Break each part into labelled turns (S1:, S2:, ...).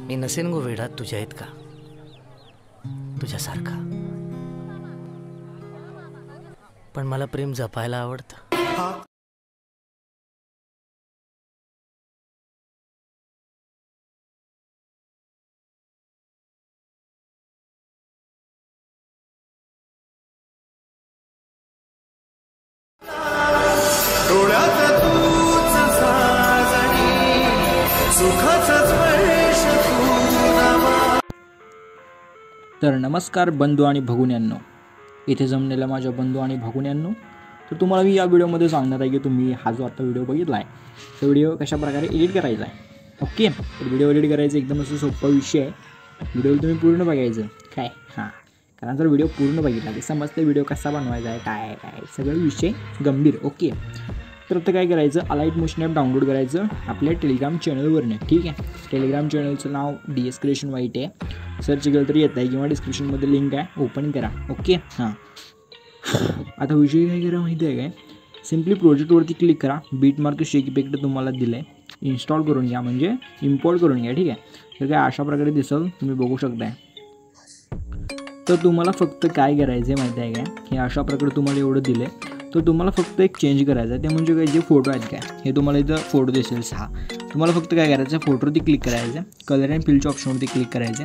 S1: मी नसेन गो वेडा तुझ्या इतका, तुझ्यासारखा, पण मला प्रेम जपायला आवडतं.
S2: तर नमस्कार बंधू आणि भगिनींनो, इथे जमलेल्या माझ्या बंधू आणि भगिनींनो, तर तुम्हाला मी या व्हिडिओमध्ये सांगणार आहे की तुम्ही हा जो आता व्हिडिओ बघितला आहे तो व्हिडिओ कशा प्रकारे एडिट करायचा आहे. ओके, तर व्हिडिओ एडिट करायचं एकदम असं सोपा विषय आहे. व्हिडिओ तुम्ही पूर्ण बघायचं काय, कारण जर व्हिडिओ पूर्ण बघितला तर समजते व्हिडिओ कसा बनवायचा आहे, काय सगळं विषय गंभीर. ओके, तर आता काय करायचं, अलाइट मोशन ॲप डाउनलोड करायचं आपल्या टेलिग्राम चॅनलवरनं. ठीक आहे, टेलिग्राम चॅनलचं नाव DS क्रिएशन वाईट आहे, सर्च केलं तरी येत आहे किंवा डिस्क्रिप्शनमध्ये लिंक आहे, ओपन करा. ओके, आता विषय काय करा माहिती आहे काय, सिम्पली प्रोजेक्टवरती क्लिक करा, बीटमार्क शेक इफेक्ट तुम्हाला दिलं आहे, इन्स्टॉल करून घ्या, म्हणजे इम्पोर्ट करून घ्या. ठीक आहे, तर काय अशा प्रकारे दिसेल, तुम्ही बघू शकताय. तर तुम्हाला फक्त काय करायचं आहे माहिती आहे काय, हे अशा प्रकारे तुम्हाला एवढं दिलं आहे, तर तुम्हाला फक्त एक चेंज करायचं आहे. ते म्हणजे काय, जे फोटो आहेत काय, हे तुम्हाला इथं फोटो दिसेल 6, तुम्हाला फक्त काय करायचं, फोटोवरती क्लिक करायचं, कलर अँड फिलच्या ऑप्शनवरती क्लिक करायचं,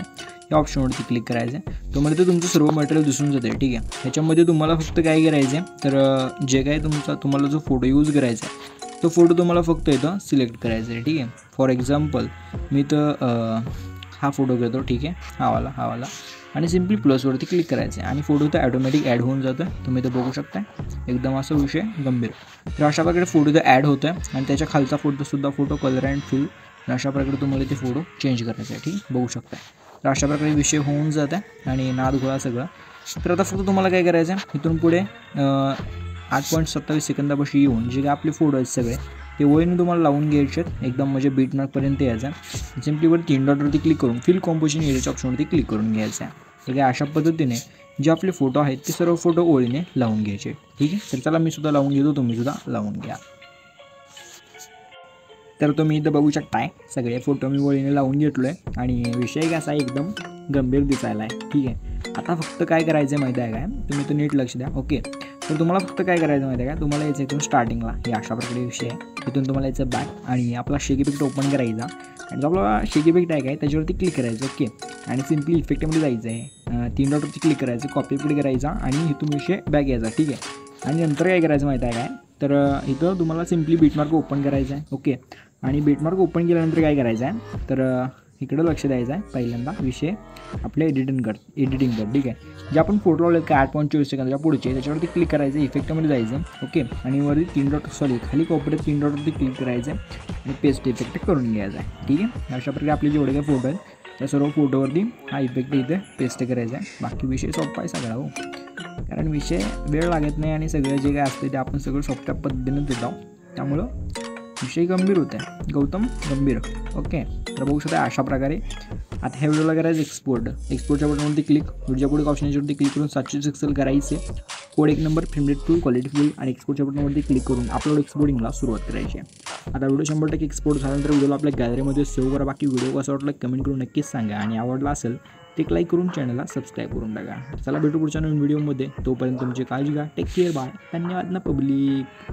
S2: या ऑप्शनवरती क्लिक करायचं, तुम्हाला ते तुमचं सर्व मटेरियल दिसून जाते. ठीक आहे, ह्याच्यामध्ये तुम्हाला फक्त काय करायचं आहे, तर जे काय तुम्हाला जो फोटो यूज करायचा आहे तो फोटो तुम्हाला फक्त इथं सिलेक्ट करायचा आहे. ठीक आहे, फॉर एक्झाम्पल मी तर हा फोटो घेतो. ठीक आहे, हा वाला आणि सिम्पली प्लसवरती क्लिक करायचं आहे आणि फोटो तर ॲटोमॅटिक ॲड होऊन जातं. तुम्ही तर बघू शकता, एकदम असा विषय गंभीर. तर अशा प्रकारे फोटो तर ॲड होतं आहे आणि त्याच्या खालचा फोटोसुद्धा फोटो कलर अँड फिल, अशा प्रकारे तुम्हाला ते फोटो चेंज करायचा आहे. ठीक, बघू शकता. तर अशा प्रकारे विषय होऊन जात आहे आणि नाद गोळा सगळं. तर आता फक्त तुम्हाला काय करायचं आहे, इथून पुढे 8.27 सेकंदापाशी येऊन जे काय आपले फोटो आहेत सगळे ते वळीने तुम्हाला लावून घ्यायचे आहेत, एकदम म्हणजे बीटमार्कपर्यंत यायचं आहे. सिम्पली वर 3 डॉटवरती क्लिक करून फिल कॉम्पोजिशन एरियाच्या ऑप्शनवरती क्लिक करून घ्यायचं आहे. तर काय अशा पद्धतीने जे आपले फोटो आहेत ते सर्व फोटो ओळीने लावून घ्यायचे. ठीक आहे, तर चला मी सुद्धा लावून घेतो, तुम्ही सुद्धा लावून घ्या. तर तुम्ही इथं बघू शकताय सगळे फोटो मी वळीने लावून घेतलो आहे आणि विषय कसा एकदम गंभीर दिसायला आहे. ठीक आहे, आता फक्त काय करायचं आहे माहिती आहे काय, तुम्ही तर नीट लक्ष द्या. ओके, तर तुम्हाला फक्त काय करायचं माहिती आहे का, तुम्हाला यायचं इथून स्टार्टिंगला हे अशा प्रकारे विषय आहे, इथून तुम्हाला यायचं बॅक आणि आपला शेक इफेक्ट ओपन करायचा आणि जो आपला शेक इफेक्ट आहे काय त्याच्यावरती क्लिक करायचं. ओके, आणि सिम्पली इफेक्टमध्ये जायचं आहे, 3 डॉटवरती क्लिक करायचं, कॉपी पेस्ट करायचा आणि इथून विषय बॅक यायचा. ठीक आहे, आणि नंतर काय करायचं माहिती आहे काय, तर इथं तुम्हाला सिम्पली बीटमार्क ओपन करायचं आहे. ओके, आणि बीटमार्क ओपन केल्यानंतर काय करायचं आहे, तर इकडं लक्ष द्यायचं आहे. पहिल्यांदा विषय आपल्या एडिटिंग कर. ठीक आहे, जे आपण फोटो लावले काय 8.24 सेकंदाच्या पुढचे त्याच्यावरती क्लिक करायचं, इफेक्टमध्ये जायचं. ओके, आणि वरती 3 डॉट खाली कोपऱ्यात 3 डॉटवरती क्लिक करायचं आणि पेस्ट इफेक्ट करून घ्यायचा आहे. ठीक आहे, अशा प्रकारे आपले जेवढे काही फोटो आहेत त्या सर्व फोटोवरती हा इफेक्ट इथे पेस्ट करायचा आहे. बाकी विषय सोपा आहे सगळा हो, कारण विषय वेळ लागत नाही आणि सगळं जे काय असते ते आपण सगळं सोप्या पद्धतीनं देत आहोत, त्यामुळं विषय गंभीर होत आहे, गौतम गंभीर. ओके, तर बघू शकता अशा प्रकारे. आता ह्या व्हिडिओला करायचं एक्सपोर्टच्या बटनवरती क्लिक, व्हिडिओच्या पुढे ऑप्शनवरती क्लिक करून 700 पिक्सल करायचे, कोड 1 नंबर, फ्रेम फुल, क्वालिटी फुल आणि एक्सपोर्टच्या बटनवरती क्लिक करून अपलोड एक्सपोर्टिंगला सुरुवात करायची आहे. आता व्हिडिओ 100% एक्सपोर्ट झाल्यानंतर व्हिडिओला आपल्या गॅलरीमध्ये सेव्ह करा. बाकी व्हिडिओ कसा वाटला कमेंट करून नक्कीच सांगा आणि आवडला असेल ते लाईक करून चॅनलला सबस्क्राईब करून टाका. चला भेटू पुढच्या नवीन व्हिडिओमध्ये, तोपर्यंत तुमची काळजी घ्या, टेक केअर, बाय, धन्यवाद ना पब्लिक.